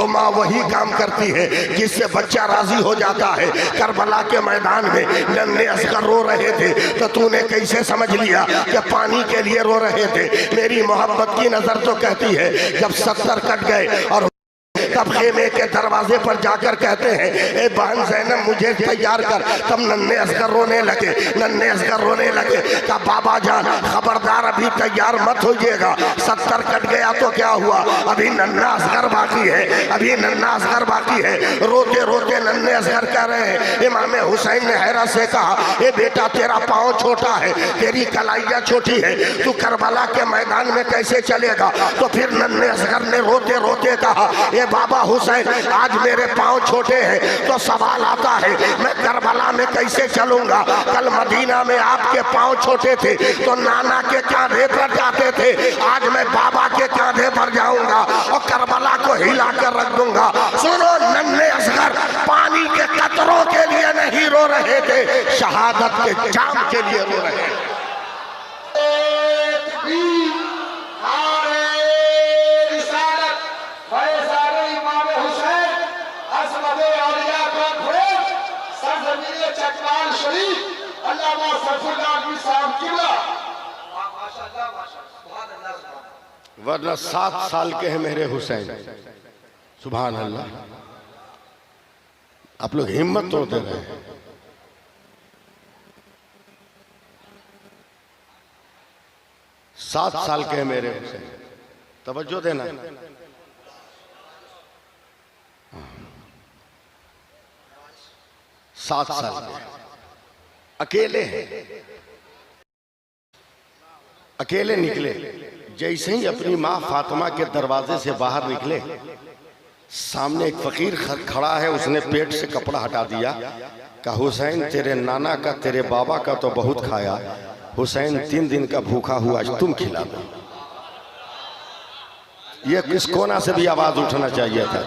तो माँ वही काम करती है जिससे बच्चा राजी हो जाता है। करबला के मैदान में नन्हे असगर रो रहे थे तो तूने कैसे समझ लिया कि पानी के लिए रो रहे थे? मेरी मोहब्बत की नजर तो कहती है जब 70 कट गए और तब खेमे के दरवाजे पर जाकर कहते हैं ए बहन ज़ैनब मुझे तैयार कर, तब नन्हे असगर रोने लगे। नन्हे असगर रोने लगे कहा बाबा जान खबरदार अभी तैयार मत होइएगा, 70 कट गया तो क्या हुआ, अभी नन्हा असगर बाकी है, अभी नन्हा असगर बाकी है। रोते रोते नन्हे असगर कह रहे हैं। इमाम हुसैन ने हैरत से कहा ए बेटा तेरा पाँव छोटा है, तेरी कलाइयाँ छोटी है, तू करबला के मैदान में कैसे चलेगा? तो फिर नन्हे असगर ने रोते रोते कहा ए बाबा हुसैन आज मेरे पाँव छोटे हैं तो सवाल आता है मैं करबला में कैसे चलूंगा? कल मदीना में आपके पाँव छोटे थे तो नाना के कांधे पर जाते थे, आज मैं बाबा के कांधे पर जाऊंगा और करबला को हिला कर रख दूंगा। सुनो नन्हे असगर पानी के कतरों के लिए नहीं रो रहे थे, शहादत के जाम के लिए रो रहे थे। वरना 7 साल के हैं मेरे हुसैन। सुभान अल्लाह। आप लोग हिम्मत तो दे रहे हैं। 7 साल के हैं मेरे हुसैन, तवज्जो देना। 7 साल के अकेले हैं, अकेले निकले। जैसे ही अपनी माँ फातिमा के दरवाजे से बाहर निकले, सामने एक फकीर खड़ा है, उसने पेट से कपड़ा हटा दिया। कहा हुसैन तेरे नाना का तेरे बाबा का तो बहुत खाया, हुसैन 3 दिन का भूखा हुआ, आज तुम खिला दो। ये किस कोना से भी आवाज उठना चाहिए था,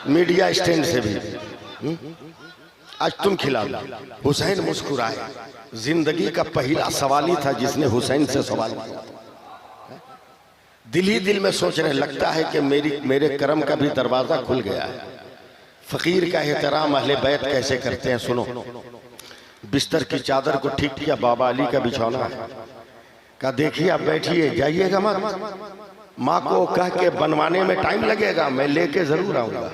मीडिया स्टैंड से भी, आज तुम खिला दो। हुसैन मुस्कुराए। जिंदगी का पहला सवाल ही था जिसने हुसैन से सवाल किया। दिल ही दिल में सोच रहे, लगता है कि मेरे करम का भी दरवाजा खुल गया है। फकीर का एहतराम अहले बैत कैसे करते हैं सुनो। बिस्तर की चादर को ठीक किया, बाबा अली का बिछौना है। कहा देखिए आप बैठिए, जाइएगा मत, माँ को कह के बनवाने में टाइम लगेगा, मैं लेके जरूर आऊंगा।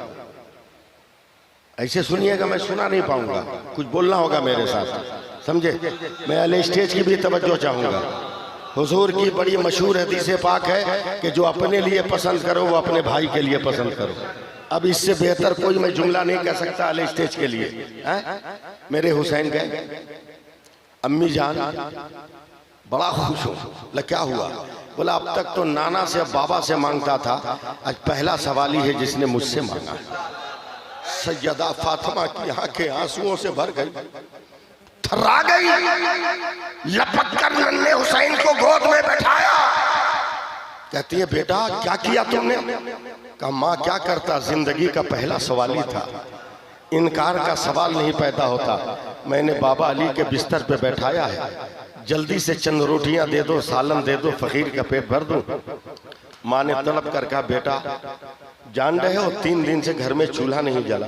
ऐसे सुनिएगा, मैं सुना नहीं पाऊंगा, कुछ बोलना होगा मेरे साथ, समझे। मैं अहले स्टेज की भी तवज्जो चाहूंगा। हुजूर की बड़ी मशहूर हदीस पाक है कि जो अपने लिए पसंद करो वो अपने भाई के लिए पसंद करो। अब इससे बेहतर कोई मैं जुमला नहीं कह सकता अहले स्टेज के लिए। मेरे हुसैन गए, अम्मी जान बड़ा खुश हूँ। बोला क्या हुआ? बोला अब तक तो नाना से बाबा से मांगता था, आज पहला सवाल ही है जिसने मुझसे मांगा। सैयदा फातिमा की आंखें आंसुओं से भर गई, थर्रा गई, लपक कर नन्हे हुसैन को गोद में बैठाया। कहती है बेटा क्या किया तुमने? कहा माँ क्या करता, जिंदगी का पहला सवाल ही था, इनकार का सवाल नहीं पैदा होता। मैंने बाबा अली के बिस्तर पे बैठाया है, जल्दी से चंद रोटियां दे दो, सालन दे दो, फकीर का पेट भर दूं। माँ ने तलब कर कहा बेटा जान रहे हो 3 दिन से घर में चूल्हा नहीं जला,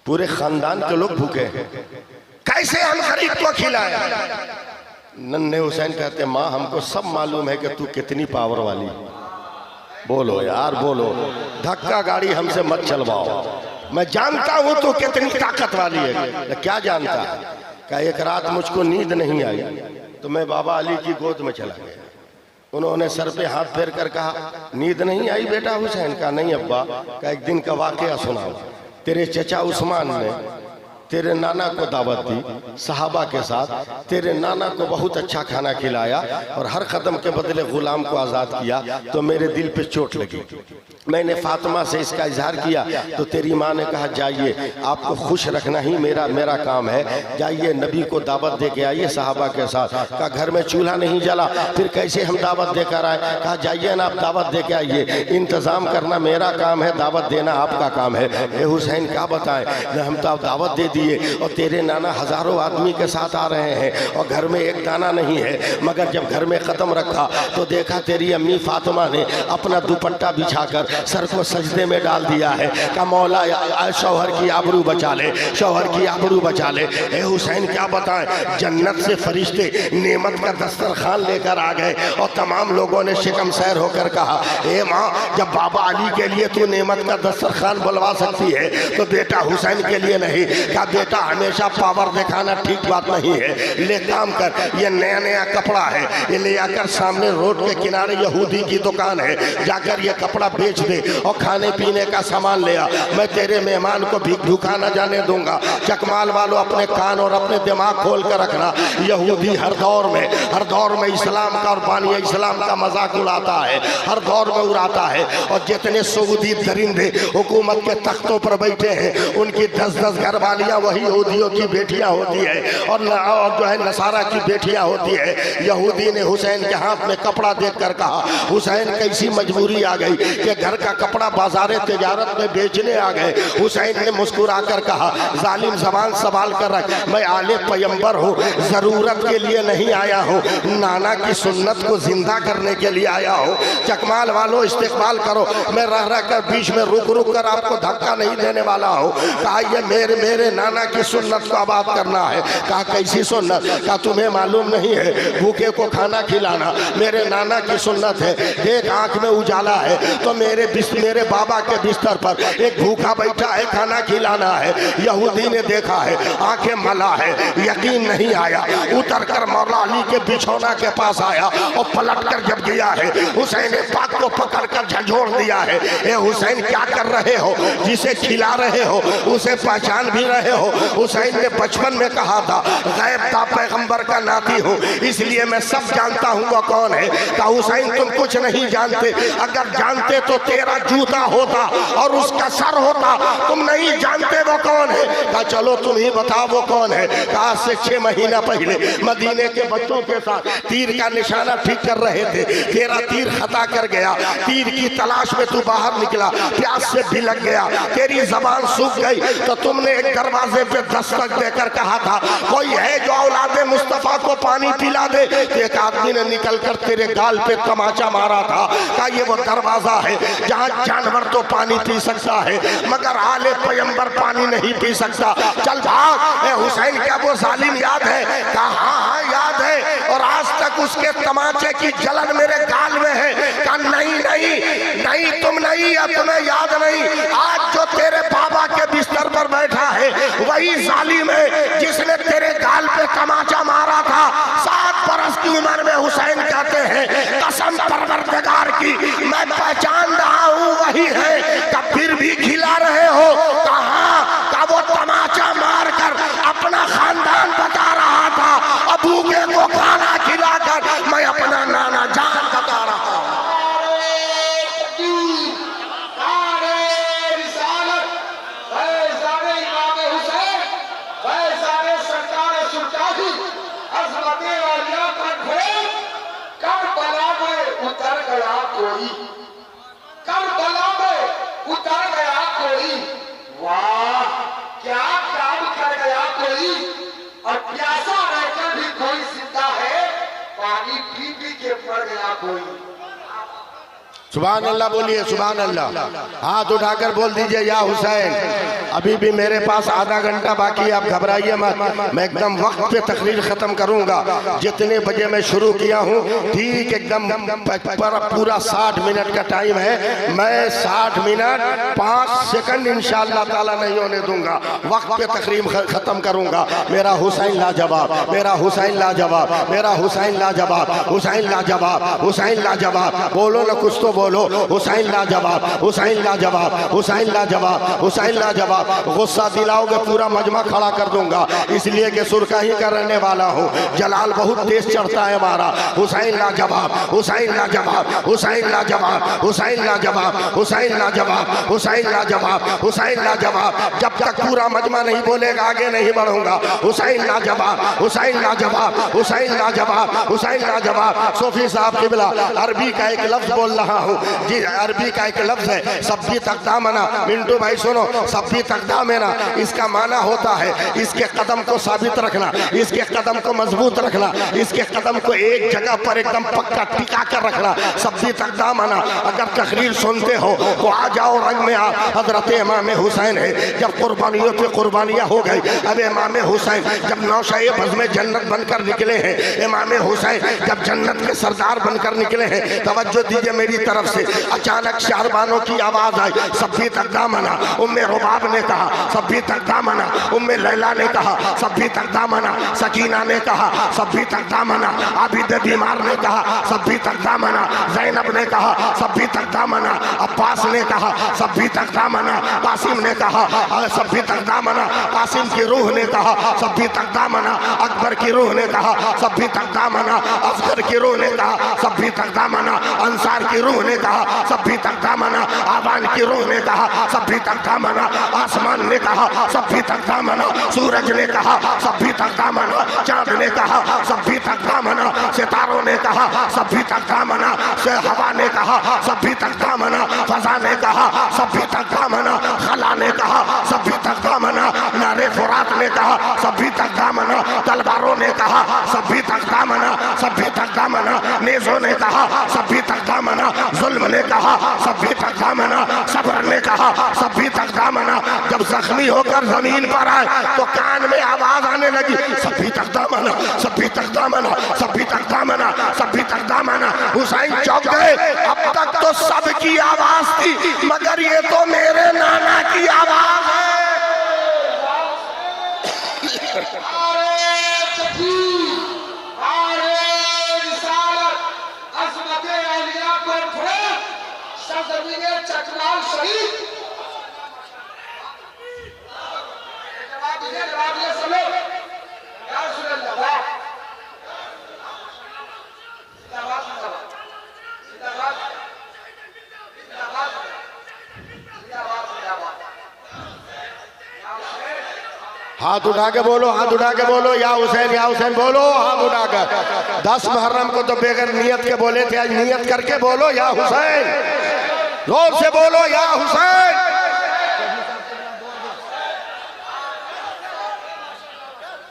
पूरे खानदान के लोग भूखे हैं, कैसे हम गरीब को खिलाए? नन्हे हुसैन कहते माँ हमको सब मालूम है कि तू कितनी पावर वाली। बोलो यार बोलो, धक्का गाड़ी हमसे मत चलवाओ, मैं जानता हूं तू कितनी ताकत वाली है। क्या जानता है? क्या एक रात मुझको नींद नहीं आई तो मैं बाबा अली की गोद में चला गया। उन्होंने सर पे हाथ फेर कर कहा नींद नहीं आई बेटा हुसैन? का नहीं अब्बा। का एक दिन का वाकया सुनाओ। तेरे चचा उस्मान ने तेरे नाना को दावत दी सहाबा के साथ, तेरे नाना को बहुत अच्छा खाना खिलाया और हर कदम के बदले गुलाम को आज़ाद किया, तो मेरे दिल पे चोट लगी। मैंने फातिमा से इसका इजहार किया तो तेरी माँ ने कहा जाइए आपको खुश रखना ही मेरा काम है, जाइए नबी को दावत दे के आइए सहाबा के साथ। कहा घर में चूल्हा नहीं जला, फिर कैसे हम दावत देकर आए? कहा जाइए ना आप दावत दे के आइए, इंतजाम करना मेरा काम है, दावत देना आपका काम है। ए हुसैन क्या बताएं, हम तो दावत दे दिए और तेरे नाना हजारों आदमी के साथ आ रहे हैं और घर में एक दाना नहीं है, मगर जब घर में कदम रखा तो देखा तेरी अम्मी फातिमा ने अपना दुपट्टा बिछाकर सर को सजदे में डाल दिया है। का मौला शौहर की आबरू बचा ले, शौहर की आबरू बचा ले। ए हुसैन क्या बताएं, जन्नत से फरिश्ते नेमत का दस्तरखान लेकर आ गए और तमाम लोगों ने शिकम सैर होकर कहा, ए माँ, जब बाबा अली के लिए तू नेमत का दस्तरखान बुलवा सकती है तो बेटा हुसैन के लिए नहीं। का बेटा हमेशा पावर दिखाना ठीक बात नहीं है। ले काम कर, ये नया नया कपड़ा है, ये ले आकर सामने रोड के किनारे यहूदी की दुकान है, जाकर ये कपड़ा बेच दे और खाने पीने का सामान ले आ। मैं तेरे मेहमान को भीख भूखा न जाने दूंगा। चकमाल वालों अपने कान और अपने दिमाग खोल कर रखना, यहूदी हर दौर में इस्लाम का और बानी इस्लाम का मजाक उड़ाता है, हर दौर में उड़ाता है। और जितने सऊदी दरिंदे हुकूमत के तख्तों पर बैठे हैं उनकी 10-10 घरवालियाँ वही यहूदियों की बेटियाँ होती है और जो है नसारा की बेटियाँ होती है। यहूदी ने हुसैन के हाथ में कपड़ा देखकर कहा, हुसैन कैसी मजबूरी आ गई कि घर का कपड़ा बाजारे तिजारत में बेचने आ गए। हुसैन ने मुस्कुरा कर कहा, जालिम ज़बान संभाल कर रख, मैं आले पैगंबर हूँ, ज़रूरत के लिए नहीं आया हूँ, नाना की सुन्नत को जिंदा करने के लिए आया हूँ। चकमाल वालों इस्तेकबाल करो, मैं रह कर बीच में रुक कर आपको धक्का नहीं देने वाला हूँ। कहा ये मेरे नाना की सुन्नत को आबाद करना है। कहा कैसी सुन्नत? कहा तुम्हें मालूम नहीं है, भूखे को खाना खिलाना मेरे नाना की सुन्नत है। देख आंख में उजाला है तो मेरे बाबा के बिस्तर पर एक भूखा बैठा है, खाना खिलाना है। यहूदी ने देखा है, आंखें मला है, यकीन नहीं आया, उतर कर मौला अली के बिछौना के पास आया और पलट कर जब गया है हुसैन पाक को पकड़ कर झंझोड़ दिया है। ए हुसैन क्या कर रहे हो? जिसे खिला रहे हो उसे पहचान भी रहे हो? हुसैन ने बचपन में कहा था, गैब का पैगंबर का नाती हूँ इसलिए मैं सब जानता हूँ वो कौन है। कहा हुसैन तुम कुछ नहीं जानते, अगर जानते तो तेरा जूता होता और उसका सर होता, तुम नहीं जानते वो कौन है। कहा चलो तुम ही बताओ वो कौन है। कहा से 6 महीना पहले मदीने के बच्चों के साथ तीर का निशाना ठीक कर रहे थे, तेरा तीर खता कर गया, तीर की तलाश में तू बाहर निकला, प्यास से भिलक गया, तेरी जबान सूख गई तो तुमने एक दरवाजे पे दस्तक देकर कहा था, कोई है जो औलादे मुस्तफा को पानी पिला दे। एक आदमी ने निकलकर तेरे गाल पे तमाचा मारा था। कहा ये वो दरवाजा है जहाँ जानवर तो पानी पी सकता है मगर आले पैगंबर पानी नहीं पी सकता, चल भाग। ए हुसैन क्या वो जालिम याद है? कहा हाँ याद है, और आज तक उसके तमाचे की जलन मेरे गाल में है। कहा नहीं तुम नहीं, या तुम्हें याद नहीं, आज जो तेरे बाबा के बिस्तर पर बैठा है वही जालिम है जिसने तेरे गाल पे तमाचा मारा था। 7 बरस की उम्र में हुसैन कहते हैं, कसम परवरदिगार की मैं पहचान रहा हूँ वही है। कब फिर भी खिला रहे हो? कहाँ? का वो तमाचा मार कर अपना खानदान बता रहा था, अबू के को खाना खिलाकर मैं अपना नाना जान बता रहा हूँ। उतर गया कोई, वाह क्या काम कर गया कोई, और प्यासा रहकर भी कोई जिंदा है, पानी पी पी के मर गया कोई। सुभान अल्लाह बोलिए, सुभान अल्लाह। हाथ उठाकर बोल दीजिए या हुसैन। अभी भी मेरे पास आधा घंटा बाकी, आप घबराइए मत, मैं एकदम वक्त पे तकरीर खत्म करूंगा। जितने बजे मैं शुरू किया हूँ ठीक एकदम पूरा 60 मिनट का टाइम है, मैं 60 मिनट 5 सेकंड इंशाअल्लाह ताला नहीं होने दूंगा, वक्त पे तकरीर खत्म करूंगा। मेरा हुसैन लाजवाब, मेरा हुसैन लाजवाब, मेरा हुसैन लाजवाब, हुसैन लाजवाब, हुसैन लाजवाब। बोलो ना कुछ तो बोलो, हुसैन लाजवाब, हुसैन लाजवाब, हुसैन लाजवाब, हुसैन लाजवाब। गुस्सा दिलाओगे पूरा मजमा खड़ा कर दूंगा, इसलिए कि सुरखा ही का रहने वाला हूँ, जलाल बहुत तेज चढ़ता है हमारा। हुसैन लाजवाब, हुसैन लाजवाब, हुसैन लाजवाब, हुसैन लाजवाब, हुसैन लाजवाब, हुसैन लाजवाब, हुसैन लाजवाब। जब तक पूरा मजमा नहीं बोलेगा आगे नहीं बढ़ूंगा। हुसैन लाजवाब, हुसैन लाजवाब, हुसैन लाजवाब, हुसैन लाजवाब। सूफी साहब किबला अरबी का एक लफ्ज बोल रहा हूँ, हूँ। जी अरबी का एक लफ्ज है सब्बी तकदामना, मिंटू भाई सुनो, सब्बी तकदामना इसका माना होता है इसके कदम को साबित रखना, इसके कदम को मजबूत रखना, इसके कदम को एक जगह पर एकदम पक्का टिका कर रखना। सब्बी तकदामना। अगर तकरीर सुनते हो तो आ जाओ रंग में आ। हजरत इमाम हुसैन है, जब कुर्बानियों पे कुर्बानियां हो गई, अब इमाम हुसैन जब नौशाए बज़ में जन्नत बनकर निकले हैं, इमाम हुसैन जब जन्नत के सरदार बनकर निकले हैं, तवज्जो दीजिए मेरी तरफ से। अचानक शारबानों की आवाज आई, सब्बी तकदामना। उम्मे रुबाब ने कहा सब्बी तकदामना, उम्मे लैला ने कहा सब्बी तकदामना, सकीना ने कहा सब्बी तकदामना, आबिद बीमार ने कहा सब्बी तकदामना, ज़ैनब ने कहा सब्बी तकदामना, अब्बास ने कहा सब्बी तकदामना, कासिम ने कहा सब्बी तकदामना, कासिम की रूह ने कहा सब्बी तकदामना, अकबर की रूह ने कहा सब्बी तकदामना, असगर की रूह ने कहा सब्बी तकदामना, अंसार की रूह ने कहा सब्बी तकदामना, आवान की रूह ने कहा सब्बी तकदामना, आसमान ने कहा सब्बी तकदामना, सूरज ने कहा सब्बी तकदामना, चांद ने कहा सब्बी तकदामना, सितारों ने कहा सब्बी तकदामना, से हवा ने कहा सब्बी तकदामना, फजा ने कहा सब्बी तकदामना, खला ने कहा सब्बी तकदामना, नारे फुरात ने कहा सब्बी तकदामना, तलवारों ने कहा सब्बी तकदामना, सब्बी तकदामना, नेज़ों ने कहा सब्बी तकदामना, जुल्म ने कहा सब्बी तकदामना, सब्र ने कहा सब्बी तकदामना। जब जख्मी होकर जमीन पर आए तो कान में आवाज आने लगी सब्बी तकदामना, सब्बी तकदामना, सब्बी तकदामना, सब्बी तकदामना। हुसैन चौंक गए, अब तक तो सबकी आवाज थी मगर ये तो मेरे नाना की आवाज है। चकलाल शहीद हाथ उठा के बोलो, हाथ उठा के बोलो, या हुसैन बोलो, हाथ उठाकर। 10 मुहर्रम को तो बेगर नियत के बोले थे, आज नियत करके बोलो या हुसैन, जोर से बोलो या हुसैन।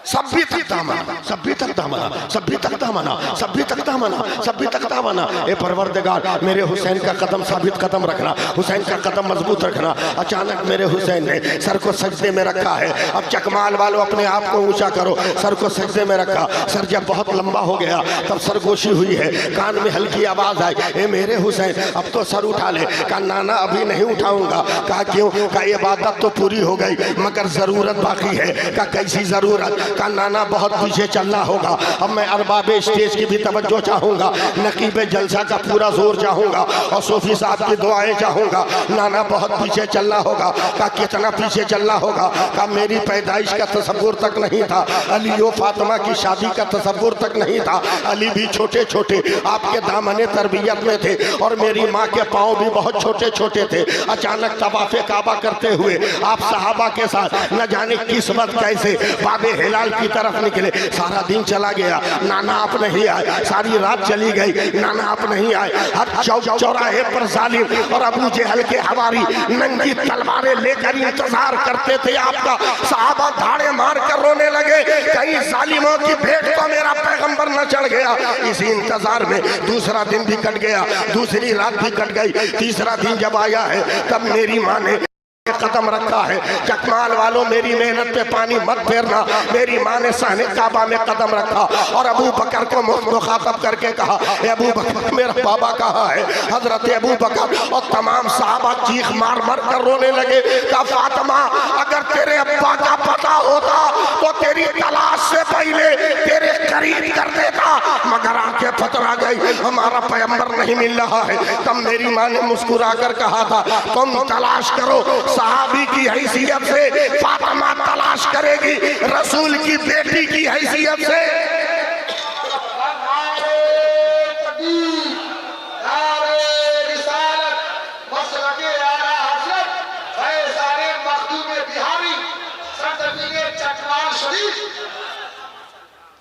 सब्बी तकदामना, सब्बी तकदामना, सब्बी तकदामना, सब्बी तकदामना, सब्बी तकदामना। ए परवरदिगार मेरे हुसैन का कदम साबित कदम रखना, हुसैन का कदम मजबूत रखना। अचानक मेरे हुसैन ने सर को सजदे में रखा है। अब चकमाल वालों अपने आप को ऊंचा करो, सर को सजदे में रखा। सर जब बहुत लंबा हो गया तब सरगोशी हुई है, कान में हल्की आवाज आई, ए मेरे हुसैन अब तो सर उठा ले। कहा नाना अभी नहीं उठाऊंगा। कहा क्यों? कहा इबादत तो पूरी हो गई मगर जरूरत बाकी है। कहा कैसी जरूरत? का नाना बहुत पीछे चलना होगा। अब मैं अरबाबे स्टेज की भी तवज्जो चाहूंगा, नकीबे जलसा का पूरा जोर चाहूंगा और सूफी साहब की दुआएं चाहूंगा। नाना बहुत पीछे चलना होगा। का कितना पीछे चलना होगा? का मेरी पैदाइश का तसव्वुर तक नहीं था, अली व फातिमा की शादी का तसव्वुर तक नहीं था। अली भी छोटे छोटे आपके दामने तरबियत में थे और मेरी माँ के पाँव भी बहुत छोटे छोटे थे। अचानक तवाफ़े काबा करते हुए आप सहाबा के साथ न जाने किस वक्त कैसे बाबे हिलाल की तरफ निकले। सारा दिन चला गया, नाना आप नहीं आए। सारी रात चली गई, नाना आप नहीं आए। हर चौक चौराहे पर जालिम और अबू जहल के हवारी नंगी तलवारें लेकर इंतजार करते थे आपका। सहाबा धाड़े मार कर रोने लगे, कहीं जालिमों की भेंट तो मेरा पैगंबर न चढ़ गया। इसी इंतजार में दूसरा दिन भी कट गया, दूसरी रात भी कट गई। तीसरा दिन जब आया है तब मेरी माँ ने कदम रखा है। चकमाल वालों मेरी मेहनत पे पानी मत फेरना। मेरी माँ ने सहने काबा में कदम रखा और अबू बकर को मुखातब करके कहा, अबू बकर मेरा बाबा कहाँ है? हजरत अबू बकर और तमाम साहबा चीख मार मार कर रोने लगे। कहा फातिमा अगर तेरे अब्बा का पता होता तो तेरी तलाश से पहले तेरे करीब कर देता, मगर आंखें फतरा गई, हमारा पैगंबर नहीं मिल रहा है। तब मेरी माँ ने मुस्कुरा कर कहा था, तुम तलाश करो, सहाबी की हैसियत से फातिमा तलाश करेगी, रसूल की बेटी की हैसियत से।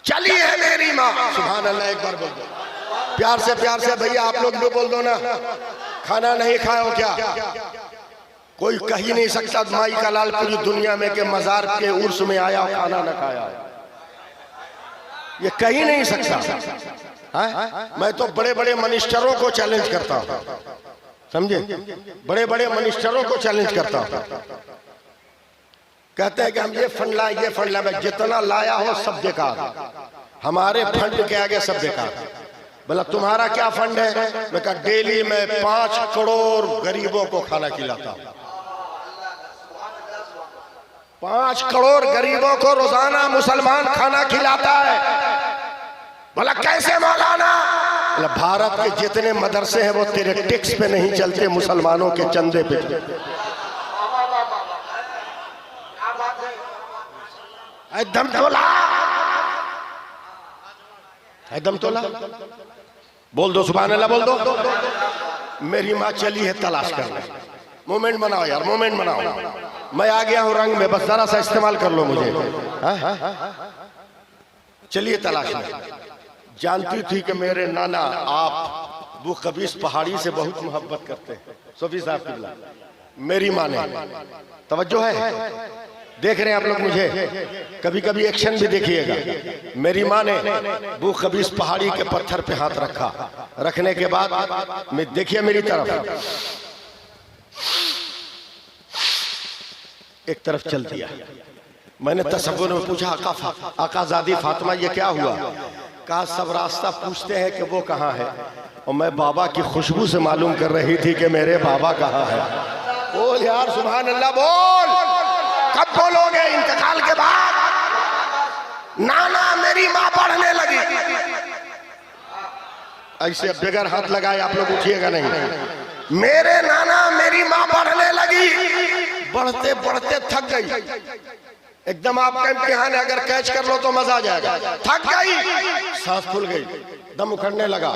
चली है मेरी माँ। सुभान अल्लाह, एक बार बोल दो प्यार से भैया, आप लोग भी बोल दो ना। खाना नहीं खाया हो क्या? कोई कह ही नहीं सकता माई का लाल पूरी दुनिया में के मजार के उर्स में आया और खाना न खाया, ये कह ही नहीं सकता है? मैं तो बड़े बड़े मिनिस्टरों को चैलेंज करता हूं, समझे? बड़े बड़े मिनिस्टरों को चैलेंज करता हूं। कहते हैं कि हम ये फंड लाए, ये फंड लाए, जितना लाया हो सब बेकार, हमारे फंड के आगे सब बेकार। बोला तुम्हारा क्या फंड है? मैं कहा डेली में 5 करोड़ गरीबों को खाना खिलाता हूं। 5 करोड़ गरीबों को रोजाना मुसलमान खाना खिलाता है। बोला कैसे मौलाना? बोला भारत के जितने मदरसे हैं वो तेरे टैक्स पे नहीं चलते, मुसलमानों के चंदे पे चलते। एकदम तोला, एकदम तोला, बोल दो सुभान अल्लाह, बोल दो। मेरी माँ चली है तलाश करने, मोमेंट बनाओ यार, मोमेंट बनाओ। मैं आ गया हूं रंग में, बस जरा सा इस्तेमाल कर लो मुझे। चलिए तलाश में। जानती थी कि मेरे नाना आप वो कबीस पहाड़ी से बहुत मोहब्बत करते हैं, सोफी साहब किबला। मेरी माँ ने, तवज्जो है, देख रहे हैं आप लोग मुझे, कभी कभी एक्शन भी देखिएगा। मेरी माँ ने वो कबीस पहाड़ी के पत्थर पे हाथ रखा, रखने के बाद मैं देखिए मेरी तरफ, एक तरफ चल दिया। मैंने तसव्वुर में पूछा आकाज़ादी फातिमा ये क्या हुआ? कहा सब रास्ता पूछते हैं कि वो कहाँ है, और मैं बाबा की खुशबू से मालूम कर रही थी कि मेरे बाबा कहाँ है। बोल यार सुभान अल्लाह, बोल। कब बोलोगे? इंतकाल के बाद। नाना मेरी माँ पढ़ने लगी, ऐसे बगैर हाथ लगाए आप लोग उठिएगा नहीं। मेरे नाना मेरी माँ पढ़ने लगी, बढ़ते बढ़ते थक गई। एकदम आपका इम्तिहान है, अगर कैच कर लो तो मजा आ जाएगा। थक गई, सांस फूल गई, दम उखड़ने लगा।